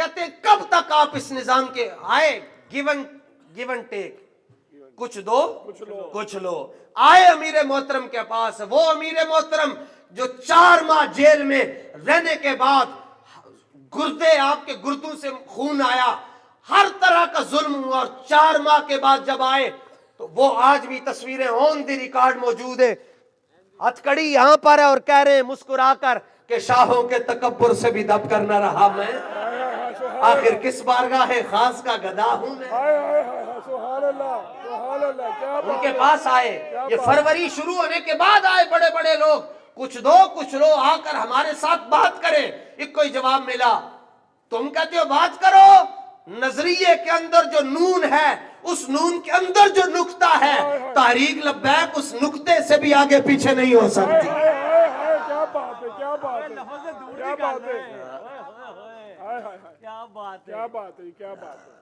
کہتے ہیں کب تک آپ اس نظام کے آئے گیون ٹیک، کچھ دو کچھ لو. آئے امیر محترم کے پاس، وہ امیر محترم جو 4 ماہ جیل میں رہنے کے بعد گردے آپ کے گردوں سے خون آیا، ہر طرح کا ظلم ہوا، اور 4 ماہ کے بعد جب آئے تو وہ آج بھی تصویریں آن دی ریکارڈ موجود ہے. ہتھکڑی یہاں پر ہے اور کہہ رہے ہیں مسکرا کر کہ شاہوں کے تکبر سے بھی دب کر نہ رہا میں، آخر کس بارگاہ خاص کا گدا ہوں میں. سبحان اللہ سبحان اللہ. کیا ان کے پاس آئے، یہ فروری شروع ہونے کے بعد آئے بڑے بڑے لوگ، کچھ دو کچھ لو، آ کر ہمارے ساتھ بات کریں. ایک کوئی جواب ملا، تم کہتے ہو بات کرو، نظریے کے اندر جو نون ہے، اس نون کے اندر جو نقطہ ہے، تحریک لبیک اس نقطے سے بھی آگے پیچھے نہیں ہو سکتی. کیا بات ہے کیا بات ہے کیا بات ہے کیا بات ہے کیا بات ہے.